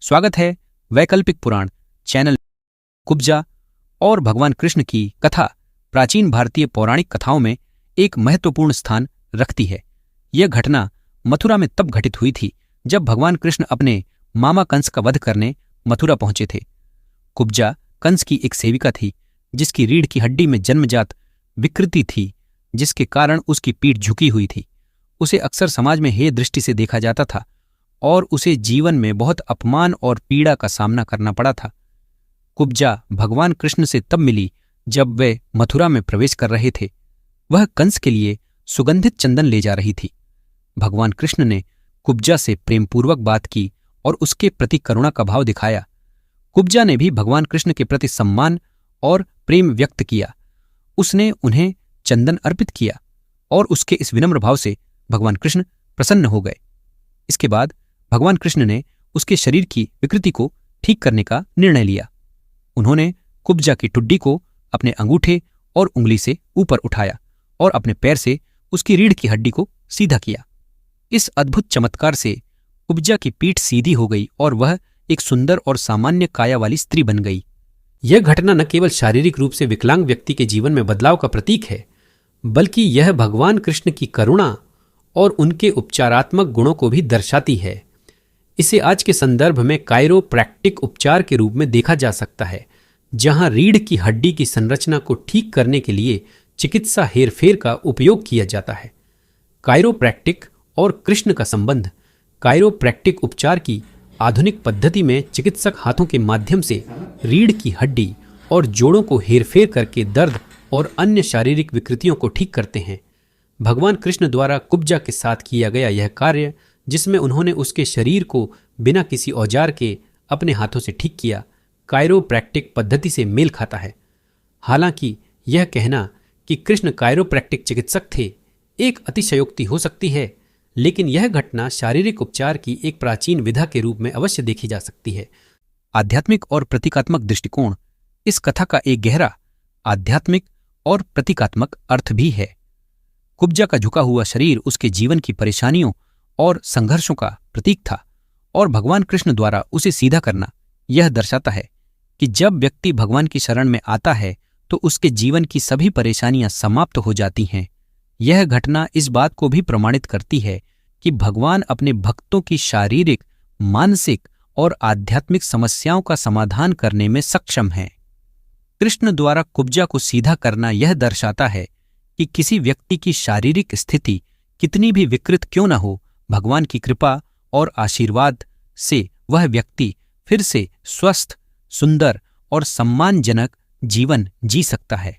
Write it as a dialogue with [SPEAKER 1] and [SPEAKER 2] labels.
[SPEAKER 1] स्वागत है वैकल्पिक पुराण चैनल। कुब्जा और भगवान कृष्ण की कथा प्राचीन भारतीय पौराणिक कथाओं में एक महत्वपूर्ण स्थान रखती है। यह घटना मथुरा में तब घटित हुई थी जब भगवान कृष्ण अपने मामा कंस का वध करने मथुरा पहुंचे थे। कुब्जा कंस की एक सेविका थी जिसकी रीढ़ की हड्डी में जन्मजात विकृति थी, जिसके कारण उसकी पीठ झुकी हुई थी। उसे अक्सर समाज में हेय दृष्टि से देखा जाता था और उसे जीवन में बहुत अपमान और पीड़ा का सामना करना पड़ा था। कुब्जा भगवान कृष्ण से तब मिली जब वे मथुरा में प्रवेश कर रहे थे। वह कंस के लिए सुगंधित चंदन ले जा रही थी। भगवान कृष्ण ने कुब्जा से प्रेमपूर्वक बात की और उसके प्रति करुणा का भाव दिखाया। कुब्जा ने भी भगवान कृष्ण के प्रति सम्मान और प्रेम व्यक्त किया। उसने उन्हें चंदन अर्पित किया और उसके इस विनम्र भाव से भगवान कृष्ण प्रसन्न हो गए। इसके बाद भगवान कृष्ण ने उसके शरीर की विकृति को ठीक करने का निर्णय लिया। उन्होंने कुब्जा की ठुड्डी को अपने अंगूठे और उंगली से ऊपर उठाया और अपने पैर से उसकी रीढ़ की हड्डी को सीधा किया। इस अद्भुत चमत्कार से कुब्जा की पीठ सीधी हो गई और वह एक सुंदर और सामान्य काया वाली स्त्री बन गई।
[SPEAKER 2] यह घटना न केवल शारीरिक रूप से विकलांग व्यक्ति के जीवन में बदलाव का प्रतीक है, बल्कि यह भगवान कृष्ण की करुणा और उनके उपचारात्मक गुणों को भी दर्शाती है। इसे आज के संदर्भ में कायरोप्रैक्टिक उपचार के रूप में देखा जा सकता है, जहां रीढ़ की हड्डी की संरचना को ठीक करने के लिए चिकित्सा हेरफेर का उपयोग किया जाता है। कायरोप्रैक्टिक और कृष्ण का संबंध। कायरोप्रैक्टिक उपचार की आधुनिक पद्धति में चिकित्सक हाथों के माध्यम से रीढ़ की हड्डी और जोड़ों को हेरफेर करके दर्द और अन्य शारीरिक विकृतियों को ठीक करते हैं। भगवान कृष्ण द्वारा कुब्जा के साथ किया गया यह कार्य, जिसमें उन्होंने उसके शरीर को बिना किसी औजार के अपने हाथों से ठीक किया, कायरोप्रैक्टिक पद्धति से मेल खाता है। हालांकि यह कहना कि कृष्ण कायरोप्रैक्टिक चिकित्सक थे एक अतिशयोक्ति हो सकती है, लेकिन यह घटना शारीरिक उपचार की एक प्राचीन विधा के रूप में अवश्य देखी जा सकती है।
[SPEAKER 1] आध्यात्मिक और प्रतीकात्मक दृष्टिकोण। इस कथा का एक गहरा आध्यात्मिक और प्रतीकात्मक अर्थ भी है। कुब्जा का झुका हुआ शरीर उसके जीवन की परेशानियों और संघर्षों का प्रतीक था, और भगवान कृष्ण द्वारा उसे सीधा करना यह दर्शाता है कि जब व्यक्ति भगवान की शरण में आता है तो उसके जीवन की सभी परेशानियां समाप्त हो जाती हैं। यह घटना इस बात को भी प्रमाणित करती है कि भगवान अपने भक्तों की शारीरिक, मानसिक और आध्यात्मिक समस्याओं का समाधान करने में सक्षम हैं। कृष्ण द्वारा कुब्जा को सीधा करना यह दर्शाता है कि किसी व्यक्ति की शारीरिक स्थिति कितनी भी विकृत क्यों न हो, भगवान की कृपा और आशीर्वाद से वह व्यक्ति फिर से स्वस्थ, सुंदर और सम्मानजनक जीवन जी सकता है।